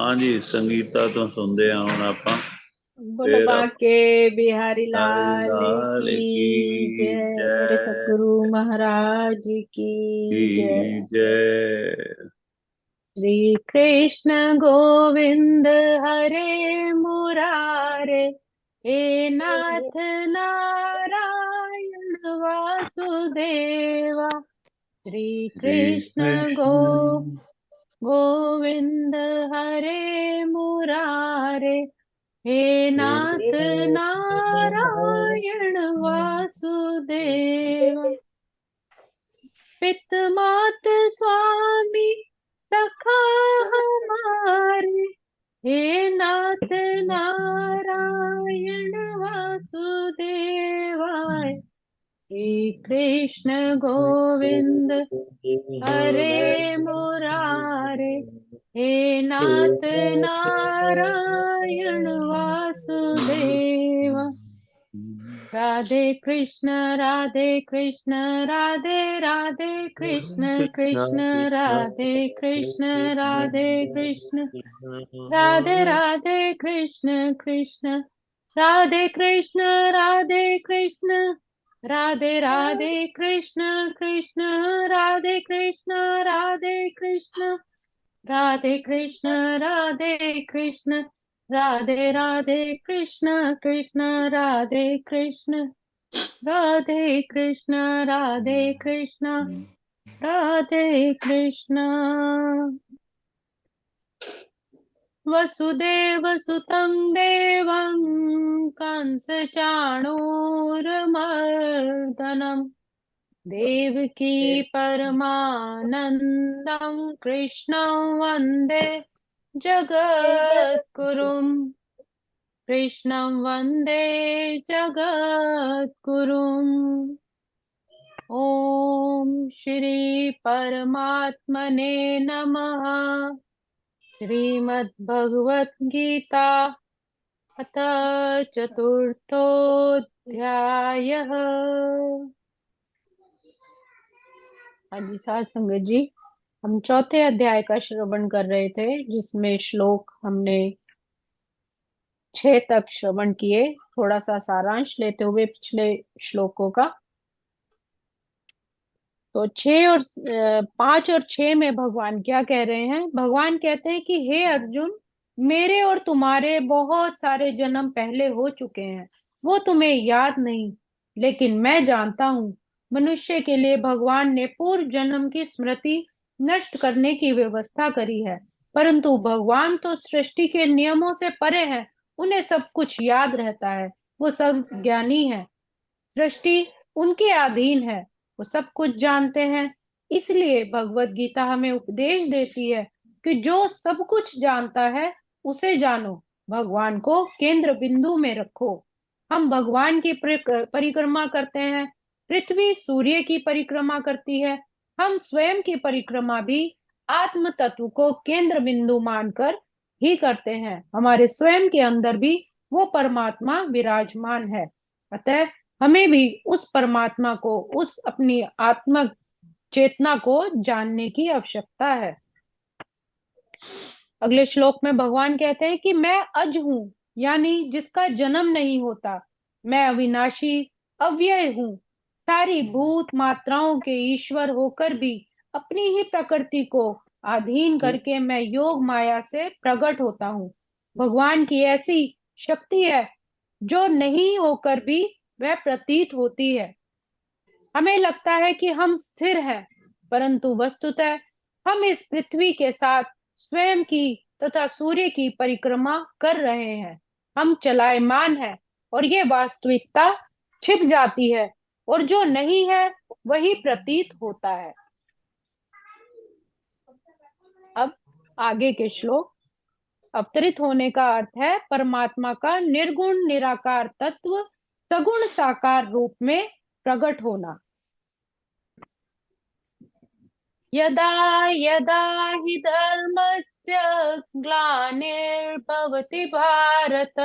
हाँ जी, संगीता तो सुनते हैं ਹੁਣ ਆਪਾਂ। बोलो फिर बाके बिहारी हरि लाल लाल की की जय, मेरे जय। सतगुरु महाराज की जय। की जय। श्री कृष्ण गोविंद हरे मुरारे, हे नाथ नारायण वासुदेवा। श्री श्री कृष्ण कृष्ण। गोविंद हरे मुरारे, हे नाथ नारायण वासुदेव। पित मात स्वामी सखा हमारे, हे नाथ नारायण वासुदेवाय। श्री कृष्ण गोविंद हरे मुरारे, हे नाथ नारायण वासुदेव। राधे कृष्ण राधे कृष्ण, राधे राधे कृष्ण कृष्ण, राधे कृष्ण राधे कृष्ण, राधे राधे कृष्ण कृष्ण, राधे कृष्ण राधे कृष्ण, राधे राधे कृष्ण कृष्ण, राधे कृष्ण राधे कृष्ण, राधे कृष्ण राधे कृष्ण, राधे राधे कृष्ण कृष्ण, राधे कृष्ण, राधे कृष्ण, राधे कृष्ण, राधे कृष्ण। वसुदेव सुतं देवं कंसचाणूरमर्दनम्, देवकी परमानन्दं कृष्णं वन्दे जगद्गुरुम्, कृष्णं वन्दे जगद्गुरुम्। ॐ श्री परमात्मने नमः। श्रीमद्भगवत गीता अथ चतुर्थोऽध्यायः। हाँ जी साध संगत जी, हम चौथे अध्याय का श्रवण कर रहे थे, जिसमें श्लोक हमने 6 तक श्रवण किए। थोड़ा सा सारांश लेते हुए पिछले श्लोकों का, तो 5 और 6 में भगवान क्या कह रहे हैं। भगवान कहते हैं कि हे अर्जुन, मेरे और तुम्हारे बहुत सारे जन्म पहले हो चुके हैं, वो तुम्हें याद नहीं, लेकिन मैं जानता हूँ। मनुष्य के लिए भगवान ने पूर्व जन्म की स्मृति नष्ट करने की व्यवस्था करी है, परंतु भगवान तो सृष्टि के नियमों से परे है, उन्हें सब कुछ याद रहता है, वो सब ज्ञानी है। सृष्टि उनके अधीन है, वो सब कुछ जानते हैं। इसलिए भगवत गीता हमें उपदेश देती है कि जो सब कुछ जानता है उसे जानो, भगवान को केंद्र बिंदु में रखो। हम भगवान की परिक्रमा करते हैं, पृथ्वी सूर्य की परिक्रमा करती है, हम स्वयं की परिक्रमा भी आत्म तत्व को केंद्र बिंदु मानकर ही करते हैं। हमारे स्वयं के अंदर भी वो परमात्मा विराजमान है। अतः हमें भी उस परमात्मा को, उस अपनी आत्मक चेतना को जानने की आवश्यकता है। अगले श्लोक में भगवान कहते हैं कि मैं अज हूं, यानी जिसका जन्म नहीं होता। मैं अविनाशी, अव्यय हूँ। सारी भूत मात्राओं के ईश्वर होकर भी अपनी ही प्रकृति को अधीन करके मैं योग माया से प्रकट होता हूँ। भगवान की ऐसी शक्ति है जो नहीं होकर भी वह प्रतीत होती है। हमें लगता है कि हम स्थिर हैं, परंतु वस्तुतः हम इस पृथ्वी के साथ स्वयं की तथा सूर्य की परिक्रमा कर रहे हैं। हम चलायमान हैं और ये वास्तविकता छिप जाती है, और जो नहीं है वही प्रतीत होता है। अब आगे के श्लोक। अवतरित होने का अर्थ है परमात्मा का निर्गुण निराकार तत्व सगुण साकार रूप में प्रकट होना। यदा यदा हि धर्मस्य ग्लानिर्भवति भारत,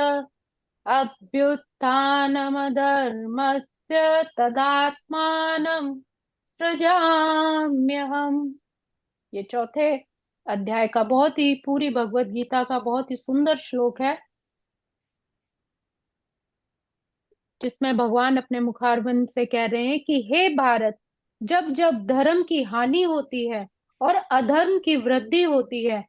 अभ्युत्थानमधर्मस्य तदात्मानं सृजाम्यहम्। ये चौथे अध्याय का बहुत ही, पूरी भगवत गीता का बहुत ही सुंदर श्लोक है, जिसमें भगवान अपने मुखारविंद से कह रहे हैं कि हे भारत, जब जब धर्म की हानि होती है और अधर्म की वृद्धि होती है,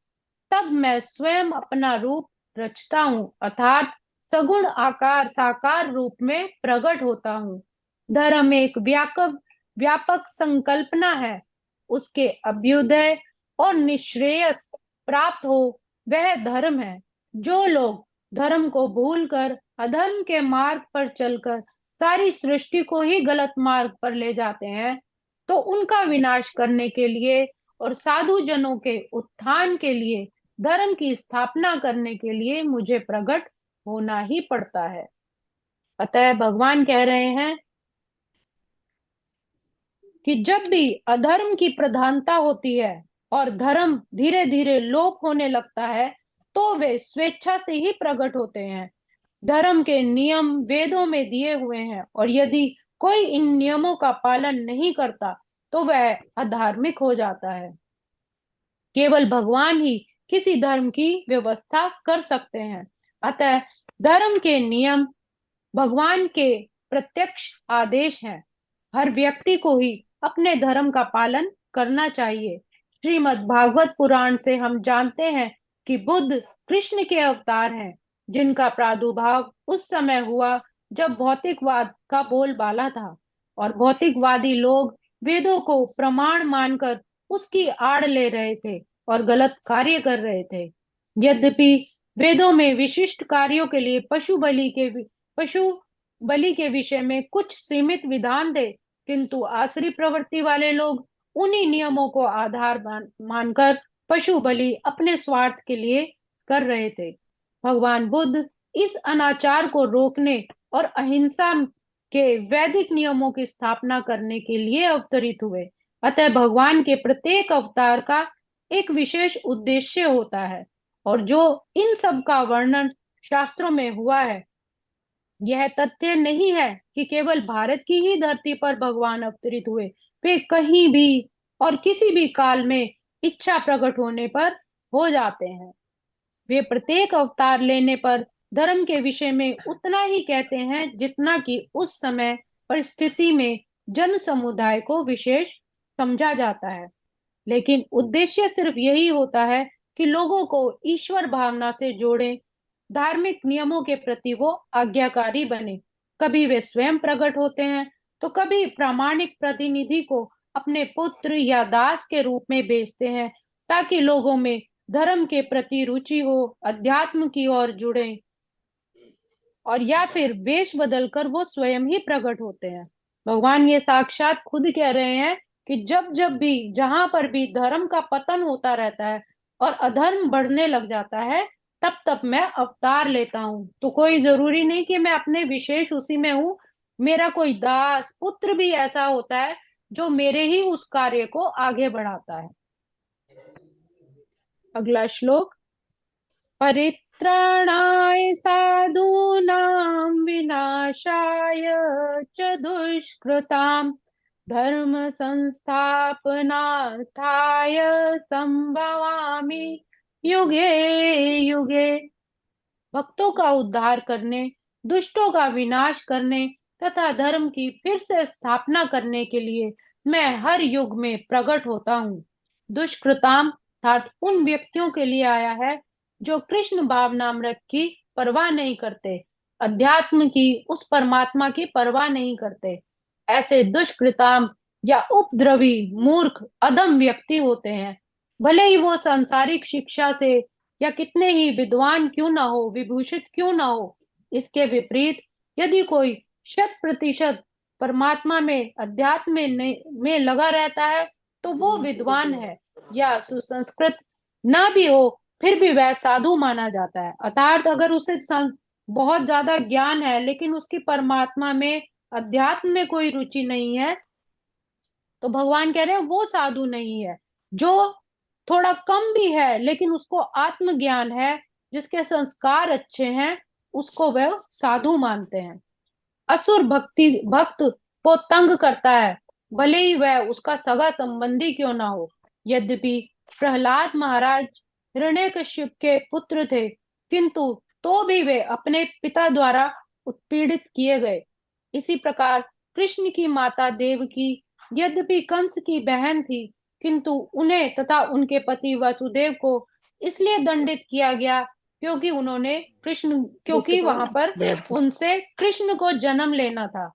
तब मैं स्वयं अपना रूप रचता हूँ, अर्थात सगुण आकार साकार रूप में प्रकट होता हूँ। धर्म एक व्यापक व्यापक संकल्पना है। उसके अभ्युदय और निश्रेयस प्राप्त हो, वह धर्म है। जो लोग धर्म को भूलकर अधर्म के मार्ग पर चलकर सारी सृष्टि को ही गलत मार्ग पर ले जाते हैं, तो उनका विनाश करने के लिए और साधु जनों के उत्थान के लिए, धर्म की स्थापना करने के लिए मुझे प्रकट होना ही पड़ता है। अतः भगवान कह रहे हैं कि जब भी अधर्म की प्रधानता होती है और धर्म धीरे धीरे लोप होने लगता है, तो वे स्वेच्छा से ही प्रकट होते हैं। धर्म के नियम वेदों में दिए हुए हैं, और यदि कोई इन नियमों का पालन नहीं करता तो वह अधार्मिक हो जाता है। केवल भगवान ही किसी धर्म की व्यवस्था कर सकते हैं। अतः धर्म के नियम भगवान के प्रत्यक्ष आदेश हैं। हर व्यक्ति को ही अपने धर्म का पालन करना चाहिए। श्रीमद् भागवत पुराण से हम जानते हैं कि बुद्ध कृष्ण के अवतार हैं, जिनका प्रादुर्भाव उस समय हुआ जब भौतिकवाद का बोलबाला था और भौतिकवादी लोग वेदों को प्रमाण मानकर उसकी आड़ ले रहे थे और गलत कार्य कर रहे थे। यद्यपि वेदों में विशिष्ट कार्यों के लिए पशु बलि के विषय में कुछ सीमित विधान थे, किंतु आसुरी प्रवृत्ति वाले लोग उन्हीं नियमों को आधार मानकर पशु बलि अपने स्वार्थ के लिए कर रहे थे। भगवान बुद्ध इस अनाचार को रोकने और अहिंसा के वैदिक नियमों की स्थापना करने के लिए अवतरित हुए। अतः भगवान के प्रत्येक अवतार का एक विशेष उद्देश्य होता है, और जो इन सब का वर्णन शास्त्रों में हुआ है, यह तथ्य नहीं है कि केवल भारत की ही धरती पर भगवान अवतरित हुए। वे कहीं भी और किसी भी काल में इच्छा प्रकट होने पर हो जाते हैं। वे प्रत्येक अवतार लेने पर धर्म के विषय में उतना ही कहते हैं जितना कि उस समय परिस्थिति में जन समुदाय को विशेष समझा जाता है। लेकिन उद्देश्य सिर्फ यही होता है कि लोगों को ईश्वर भावना से जोड़ें, धार्मिक नियमों के प्रति वो आज्ञाकारी बने। कभी वे स्वयं प्रकट होते हैं, तो कभी प्रामाणिक प्रतिनिधि को अपने पुत्र या दास के रूप में भेजते हैं, ताकि लोगों में धर्म के प्रति रुचि हो, अध्यात्म की ओर जुड़े, और या फिर वेश बदलकर वो स्वयं ही प्रकट होते हैं। भगवान ये साक्षात खुद कह रहे हैं कि जब जब भी, जहां पर भी धर्म का पतन होता रहता है और अधर्म बढ़ने लग जाता है, तब तब मैं अवतार लेता हूँ। तो कोई जरूरी नहीं कि मैं अपने विशेष उसी में हूँ, मेरा कोई दास पुत्र भी ऐसा होता है जो मेरे ही उस कार्य को आगे बढ़ाता है। अगला श्लोक। परित्राणाय साधूनां विनाशाय च दुष्कृतां धर्म संस्थापनार्थाय संभवामि युगे युगे। भक्तों का उद्धार करने, दुष्टों का विनाश करने तथा धर्म की फिर से स्थापना करने के लिए मैं हर युग में प्रकट होता हूँ। दुष्कृताम अर्थात उन व्यक्तियों के लिए आया है जो कृष्ण भावनामृत की परवाह नहीं करते, अध्यात्म की उस परमात्मा की परवाह नहीं करते। ऐसे दुष्कृताम या उपद्रवी मूर्ख अधम व्यक्ति होते हैं। भले ही वो सांसारिक शिक्षा से या कितने ही विद्वान क्यों ना हो, विभूषित क्यों ना हो, इसके विपरीत यदि कोई 100% परमात्मा में, अध्यात्म में लगा रहता है, तो वो विद्वान है। या सुसंस्कृत ना भी हो, फिर भी वह साधु माना जाता है। अर्थात अगर उसे बहुत ज्यादा ज्ञान है लेकिन उसकी परमात्मा में, अध्यात्म में कोई रुचि नहीं है, तो भगवान कह रहे हैं वो साधु नहीं है। जो थोड़ा कम भी है लेकिन उसको आत्मज्ञान है, जिसके संस्कार अच्छे हैं, उसको वह साधु मानते हैं। असुर भक्त को तंग करता है, भले ही वह उसका सगा संबंधी क्यों ना हो। यद्यपि प्रहलाद महाराज हिरण्यकश्यप के पुत्र थे, किंतु तो भी वे अपने पिता द्वारा उत्पीड़ित किए गए। इसी प्रकार कृष्ण की माता देवकी यद्यपि कंस की बहन थी, किंतु उन्हें तथा उनके पति वसुदेव को इसलिए दंडित किया गया क्योंकि वहां पर उनसे कृष्ण को जन्म लेना था।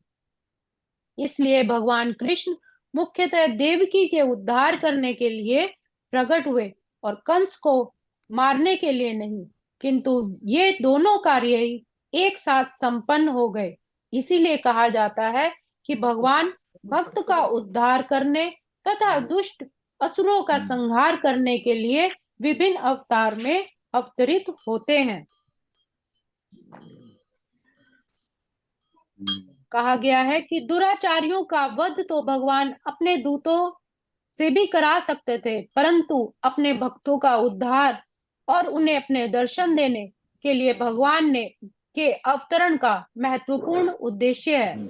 इसलिए भगवान कृष्ण मुख्यतः देवकी के उद्धार करने के लिए प्रकट हुए और कंस को मारने के लिए नहीं, किंतु ये दोनों कार्य ही एक साथ संपन्न हो गए। इसीलिए कहा जाता है कि भगवान भक्त का उद्धार करने तथा दुष्ट असुरों का संहार करने के लिए विभिन्न अवतार में अवतरित होते हैं। कहा गया है कि दुराचारियों का वध तो भगवान अपने दूतों से भी करा सकते थे, परंतु अपने भक्तों का उद्धार और उन्हें अपने दर्शन देने के लिए भगवान ने के अवतरण का महत्वपूर्ण उद्देश्य है।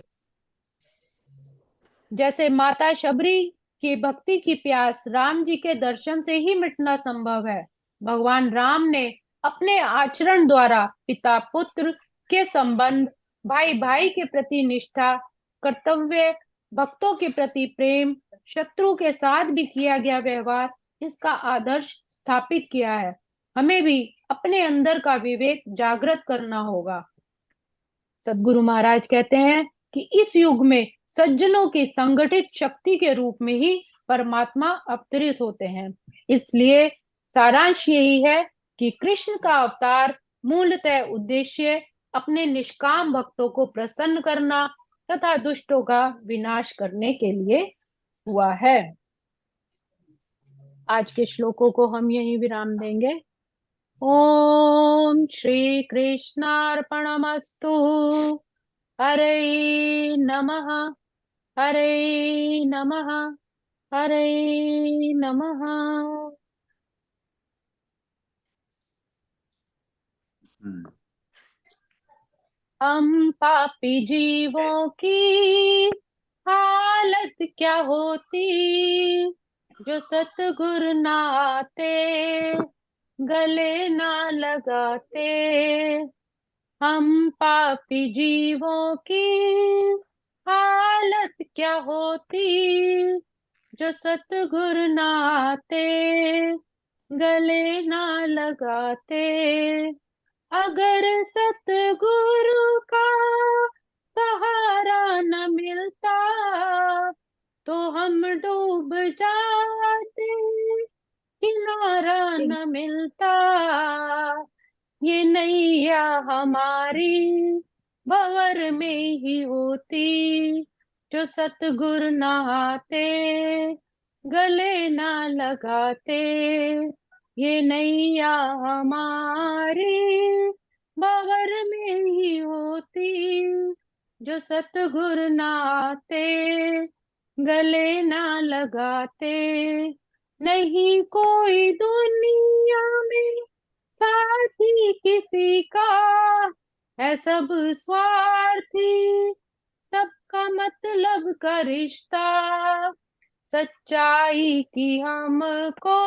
जैसे माता शबरी की भक्ति की प्यास राम जी के दर्शन से ही मिटना संभव है, भगवान राम ने अपने आचरण द्वारा पिता पुत्र के संबंध, भाई भाई के प्रति निष्ठा, कर्तव्य, भक्तों के प्रति प्रेम, शत्रु के साथ भी किया गया व्यवहार, इसका आदर्श स्थापित किया है। हमें भी अपने अंदर का विवेक जागृत करना होगा। सदगुरु महाराज कहते हैं कि इस युग में सज्जनों की संगठित शक्ति के रूप में ही परमात्मा अवतरित होते हैं। इसलिए सारांश यही है कि कृष्ण का अवतार मूलतः उद्देश्य अपने निष्काम भक्तों को प्रसन्न करना तथा दुष्टों का विनाश करने के लिए हुआ है। आज के श्लोकों को हम यहीं विराम देंगे। ओम श्री कृष्णार्पणमस्तु। हरे नमः, हरे नमः, हरे नमः। हम पापी जीवों की हालत क्या होती, जो सतगुरु ना आते, गले ना लगाते। हम पापी जीवों की हालत क्या होती, जो सतगुरु ना आते, गले ना लगाते। अगर सतगुरु का सहारा न मिलता, तो हम डूब जाते, किनारा न मिलता। ये नैया हमारी भंवर में ही होती, जो सतगुरु नहाते, गले ना लगाते। ये नैया हमारी भंवर में ही होती, जो सतगुरु नहाते, गले ना लगाते। नहीं कोई दुनिया में साथी किसी का, है सब स्वार्थी, सबका मतलब का रिश्ता। सच्चाई की हमको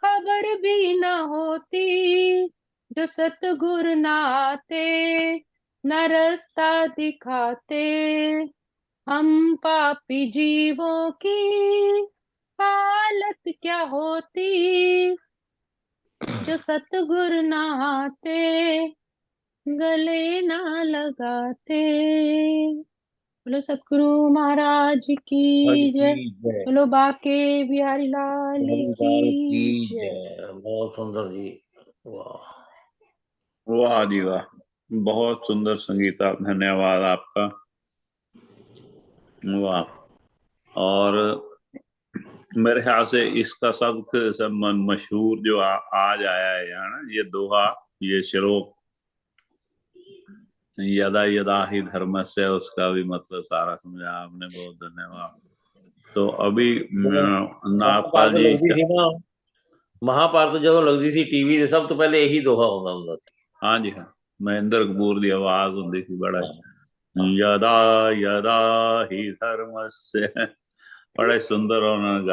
खबर भी न होती, जो सतगुरु ना आते, न रास्ता दिखाते। हम पापी जीवों की हालत क्या होती, जो सतगुरु ना आते, गले ना लगाते। बोलो सतगुरु महाराज की जय। जय। बोलो बाके बिहारी लाल की जय। बहुत सुंदर जी, वाह वाह जी वाह, बहुत सुंदर संगीता, धन्यवाद आपका। वाह। और मेरे ख्याल से इसका सब मशहूर जो आज आया है यहाँ ना, ये दोहा, ये श्लोक, यदा यदा ही धर्मस्य, उसका भी मतलब सारा समझा आपने, बहुत धन्यवाद। तो अभी नागपाल जी लगती थी ना, महाभारत जब लगती थी टीवी से, सब तो पहले यही दोहा होता था। हाँ जी हाँ, महेंद्र कपूर की आवाज होती थी बड़ा, यदा यदा ही धर्मस्य, बड़े सुंदर उन्होंने